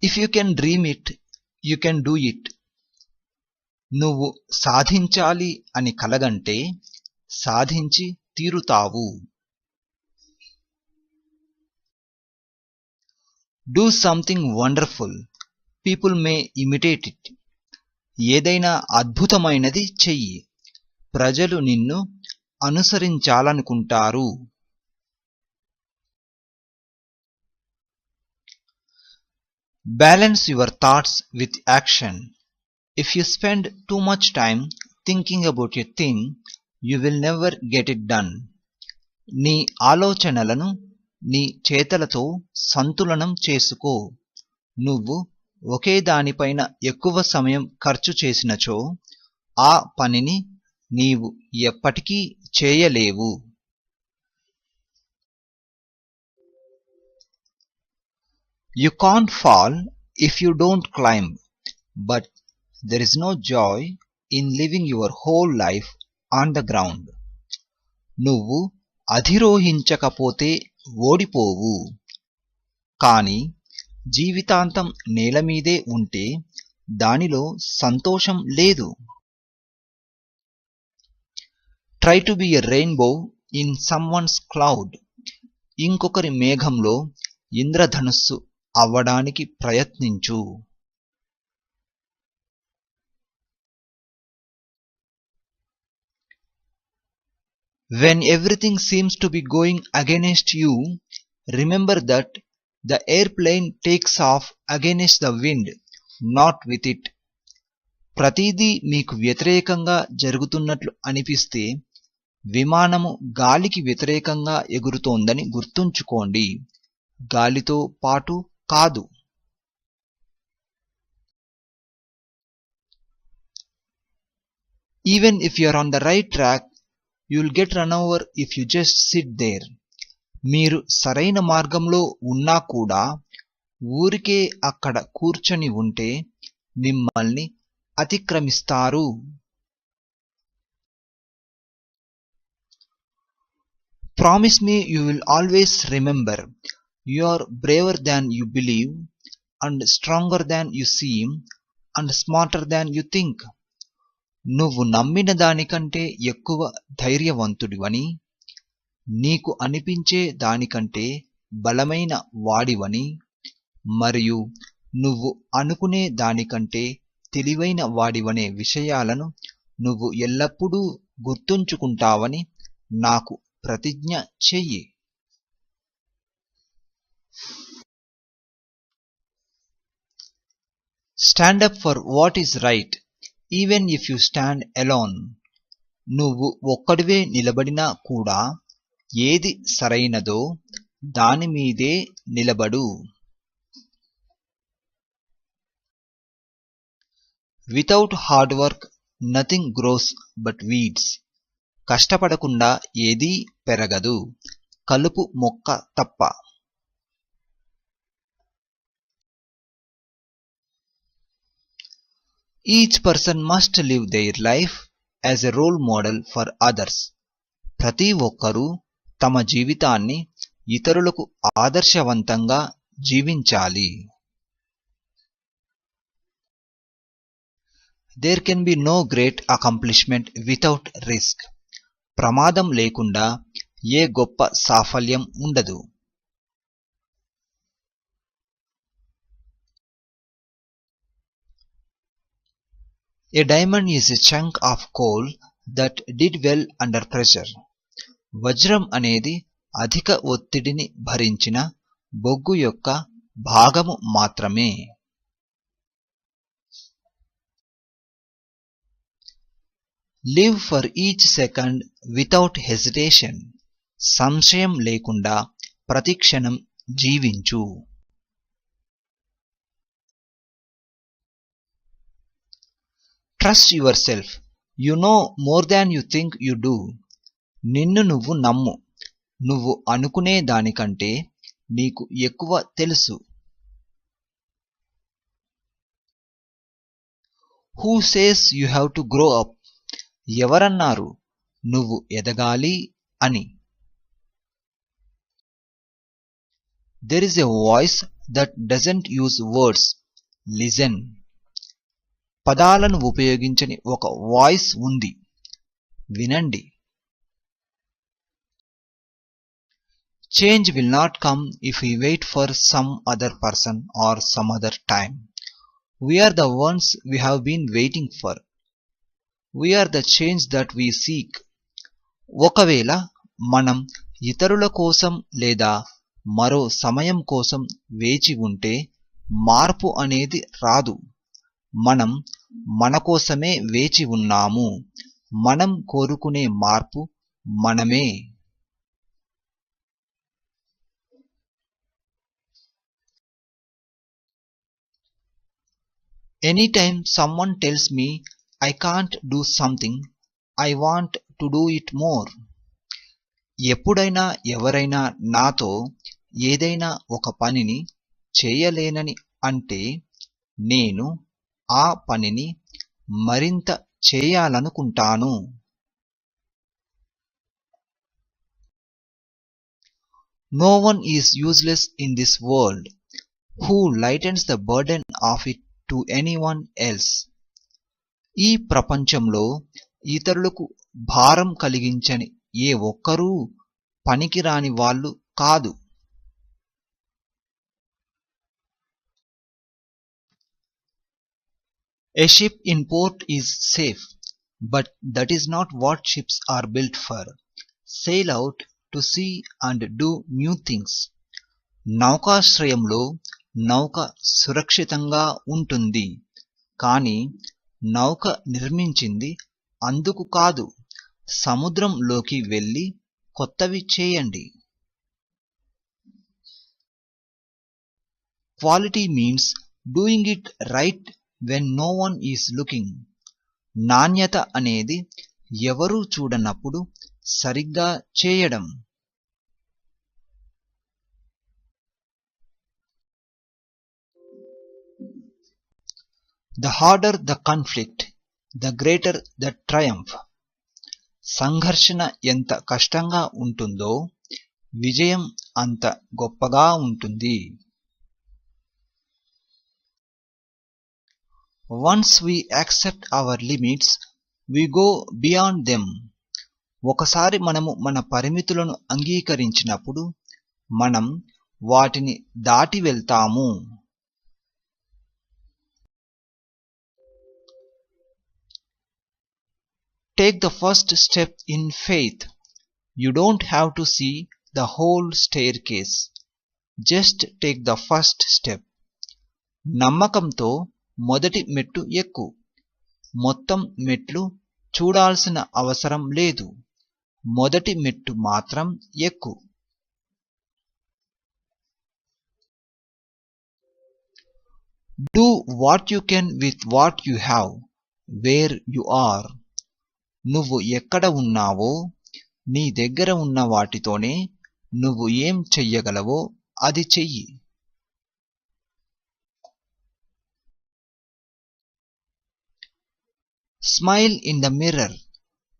If you can dream it you can do it. నువ్వు సాధించాలి అని కలగంటే సాధించి తీరుతావు. Do something wonderful, people may imitate it. ఏదైనా అద్భుతమైనది చెయ్యి, ప్రజలు నిన్ను అనుసరించాలనుకుంటారు. Balance your thoughts with action. If you spend too much time thinking about a thing, you will never get it done. నీ ఆలోచనలను నీ చేతలతో సంతులనం చేసుకో. నువ్వు ఒకే దానిపైన ఎక్కువ సమయం ఖర్చు చేసినచో ఆ పనిని నీవు ఎప్పటికీ చేయలేవు. You can't fall if you don't climb, but there is no joy in living your whole life on the ground. నువ్వు అధిరోహించకపోతే ఓడిపోవు, కానీ జీవితాంతం నేలమీదే ఉంటే దానిలో సంతోషం లేదు. Try to be a rainbow in someone's cloud. ఇంకొకరి మేఘంలో ఇంద్రధనుస్సు అవ్వడానికి ప్రయత్నించు. When everything seems to be going against you, remember that the airplane takes off against the wind, not with it. ప్రతిదీ మీకు వ్యతిరేకంగా జరుగుతున్నట్లు అనిపిస్తే విమానము గాలికి వ్యతిరేకంగా ఎగురుతోందని గుర్తుంచుకోండి, గాలితో పాటు కాదు. Even if you are on the right track, you will get run over if you just sit there. మీరు సరైన మార్గంలో ఉన్నా కూడా ఊరికే అక్కడ కూర్చొని ఉంటే మిమ్మల్ని అతిక్రమిస్తారు. Promise me you will always remember. You are braver than you believe, and stronger than you seem, and smarter than you think. నువ్వు నమ్మిన దానికంటే ఎక్కువ ధైర్యవంతుడివని, నీకు అనిపించే దానికంటే బలమైన వాడివని, మరియు నువ్వు అనుకునే దానికంటే తెలివైన వాడివనే విషయాలను నువ్వు ఎల్లప్పుడూ గుర్తుంచుకుంటావని నాకు ప్రతిజ్ఞ చెయ్యి. Stand up for what is right, even if you stand alone. నువ్వు ఒక్కడివే నిలబడినా కూడా ఏది సరైనదో దానిమీదే నిలబడు. Without hard work, nothing grows but weeds. కష్టపడకుండా ఏదీ పెరగదు, కలుపు మొక్క తప్ప. Each person must live their life as a role model for others. ప్రతి ఒక్కరూ తమ జీవితాన్ని ఇతరులకు ఆదర్శవంతంగా జీవించాలి. There can be no great accomplishment without risk. ప్రమాదం లేకుండా ఏ గొప్ప సాఫల్యం ఉండదు. A diamond is a chunk of coal that did well under pressure. వజ్రం అనేది అధిక ఒత్తిడిని భరించిన బొగ్గు యొక్క భాగము మాత్రమే. Live for each second without hesitation. సంశయం లేకుండా ప్రతి క్షణం జీవించు. Trust yourself. You know more than you think you do. నిన్ను నువ్వు నమ్ము, నువ్వు అనుకునే దానికంటే నీకు ఎక్కువ తెలుసు. Who says you have to grow up? ఎవరన్నారు నువ్వు ఎదగాలి అని? There is a voice that doesn't use words. Listen. పదాలను ఉపయోగించని ఒక వాయిస్ ఉంది. వినండి. Change will not come if we wait for some other person or some other time. We are the ones we have been waiting for. We are the change that we seek. ఒకవేళ మనం ఇతరుల కోసం లేదా మరో సమయం కోసం వేచి ఉంటే మార్పు అనేది రాదు. మనం మన కోసమే వేచి ఉన్నాము. మనం కోరుకునే మార్పు మనమే. Anytime someone tells me I can't do something, I want to do it more. ఎప్పుడైనా ఎవరైనా నాతో ఏదైనా ఒక పనిని చేయలేనని అంటే నేను ఆ పనిని మరింత చేయాలనుకుంటాను. No one is useless in this world who lightens the burden of it to anyone else. ఈ ప్రపంచంలో ఇతరులకు భారం కలిగించని ఏ ఒక్కరూ పనికిరాని వాళ్ళు కాదు. A ship in port is safe, but that is not what ships are built for. Sail out to sea and do new things. నౌకాశ్రయంలో నౌక సురక్షితంగా ఉంటుంది, కానీ నౌక నిర్మించింది అందుకు కాదు. సముద్రంలోకి వెళ్ళి కొత్తవి చేయండి. Quality means doing it right when no one is looking. నాణ్యత అనేది ఎవరూ చూడనప్పుడు సరిగ్గా చేయడం. The harder the conflict, the greater the triumph. సంఘర్షణ ఎంత కష్టంగా ఉంటుందో విజయం అంత గొప్పగా ఉంటుంది. Once we accept our limits, we go beyond them. ఒకసారి మనము మన పరిమితులను అంగీకరించినప్పుడు మనం వాటిని దాటి వెళ్తాము. Take the first step in faith. You don't have to see the whole staircase. Just take the first step. నమ్మకంతో మొదటి మెట్టు ఎక్కు. మొత్తం మెట్లు చూడాల్సిన అవసరం లేదు. మొదటి మెట్టు మాత్రం ఎక్కు. Do what you can with what you have, where you are. నువ్వు ఎక్కడ ఉన్నావో నీ దగ్గర ఉన్న వాటితోనే నువ్వు ఏం చెయ్యగలవో అది చెయ్యి. Smile in the mirror.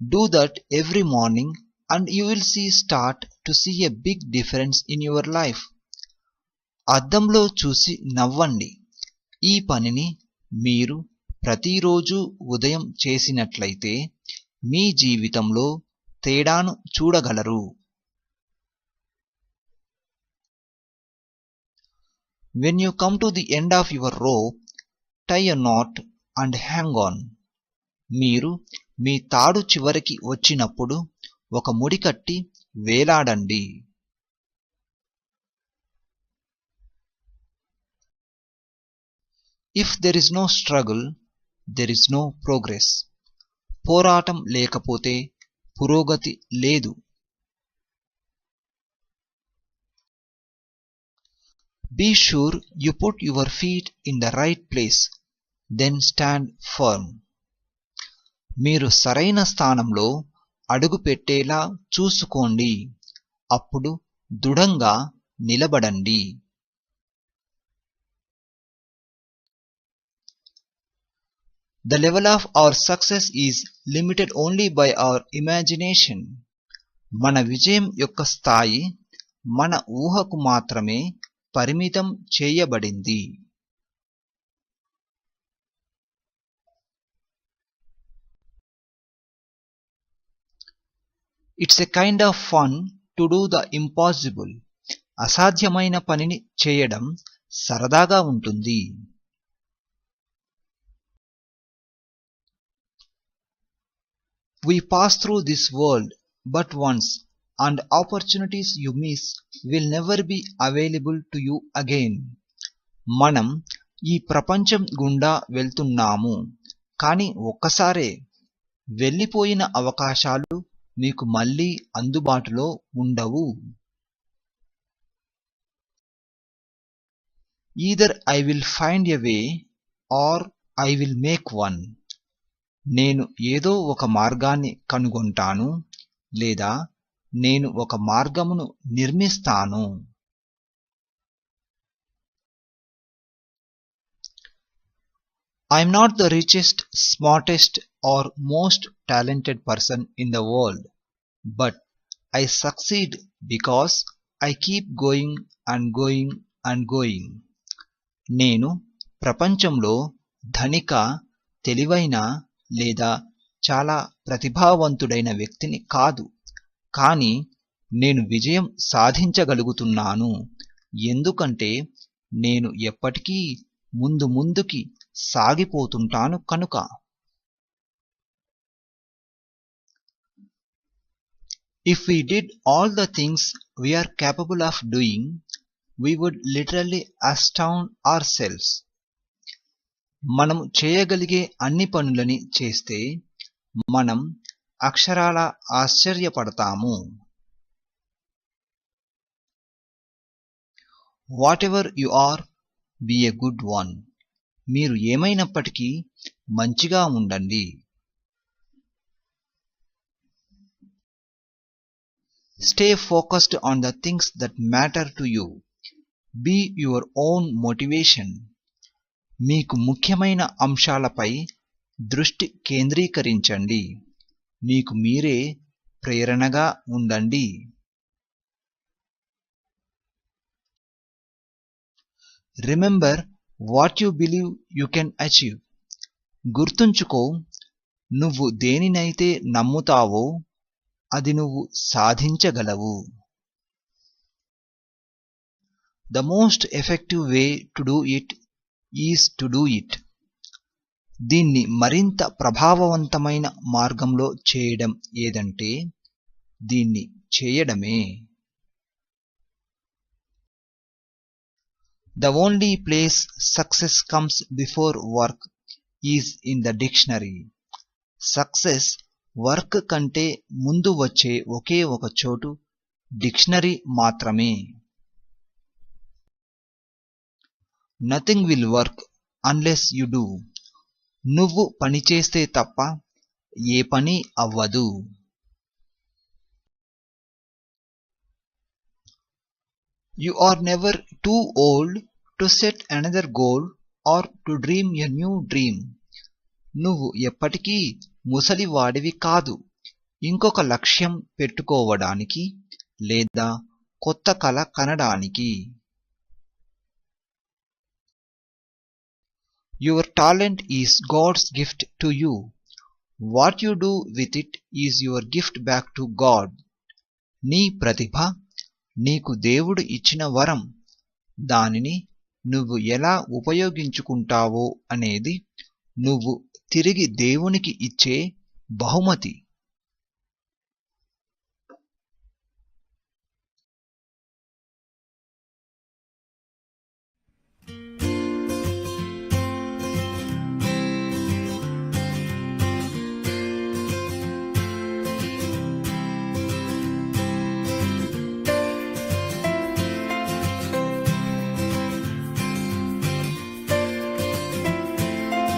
Do that every morning and you will start to see a big difference in your life. అద్దంలో చూసి నవ్వండి. ఈ పనిని మీరు ప్రతిరోజు ఉదయం చేసినట్లయితే మీ జీవితంలో తేడాను చూడగలరు. When you come to the end of your rope, tie a knot and hang on. మీరు మీ తాడు చివరికి వచ్చినప్పుడు ఒక ముడి కట్టి వేలాడండి. If there is no struggle, there is no progress. పోరాటం లేకపోతే పురోగతి లేదు. Be sure you put your feet in the right place, then stand firm. మీరు సరైన స్థానంలో అడుగు పెట్టేలా చూసుకోండి, అప్పుడు దృఢంగా నిలబడండి. The level of our success is limited only by our imagination. మన విజయం యొక్క స్థాయి మన ఊహకు మాత్రమే పరిమితం చేయబడింది. It's a kind of fun to do the impossible. అసాధ్యమైన పనిని చేయడం సరదాగా ఉంటుంది. We pass through this world but once, and opportunities you miss will never be available to you again. మనం ఈ ప్రపంచం గుండా వెళ్తున్నాము, కానీ ఒక్కసారే. వెళ్ళిపోయిన అవకాశాలు మీకు మళ్ళీ అందుబాటులో ఉండవు. Either I will find a way or I will make one. నేను ఏదో ఒక మార్గాన్ని కనుగొంటాను, లేదా నేను ఒక మార్గమును నిర్మిస్తాను. I am not the richest, smartest or most talented person in the world, but I succeed because I keep going and going and going. నేను ప్రపంచంలో ధనిక, తెలివైన లేదా చాలా ప్రతిభావంతుడైన వ్యక్తిని కాదు, కానీ నేను విజయం సాధించగలుగుతున్నాను ఎందుకంటే నేను ఎప్పటికీ ముందుకి సాగిపోతుంటాను కనుక. If we did all the things we are capable of doing, we would literally astound ourselves. మనం చేయగలిగే అన్ని పనులని చేస్తే మనం అక్షరాల ఆశ్చర్యపడతాము. Whatever you are, be a good one. మీరు ఏమైనప్పటికీ మంచిగా ఉండండి. Stay focused on the things that matter to you. Be your own motivation. మీకు ముఖ్యమైన అంశాలపై దృష్టి కేంద్రీకరించండి. మీకు మీరే ప్రేరణగా ఉండండి. Remember what you believe you can achieve. గుర్తుంచుకో, నువ్వు దేనినైతే నమ్ముతావో అది నువ్వు సాధించగలవు. The most effective way to do it is to do it. దీన్ని మరింత ప్రభావవంతమైన మార్గంలో చేయడం ఏదంటే దీన్ని చేయడమే. The only place success comes before work is in the dictionary. Success work కంటే ముందు వచ్చే ఒకే ఒక చోటు డిక్షనరీ మాత్రమే. Nothing will work unless you do. నువ్వు పని చేస్తే తప్ప ఏ పని అవ్వదు. You are never too old to set another goal or to dream a new dream. నువ్వు ఎప్పటికీ ముసలివాడివి కాదు ఇంకొక లక్ష్యం పెట్టుకోవడానికి లేదా కొత్త కల కనడానికి. Your talent is God's gift to you. What you do with it is your gift back to God. నీ ప్రతిభ నీకు దేవుడు ఇచ్చిన వరం. దానిని నువ్వు ఎలా ఉపయోగించుకుంటావో అనేది నువ్వు తిరిగి దేవునికి ఇచ్చే బహుమతి.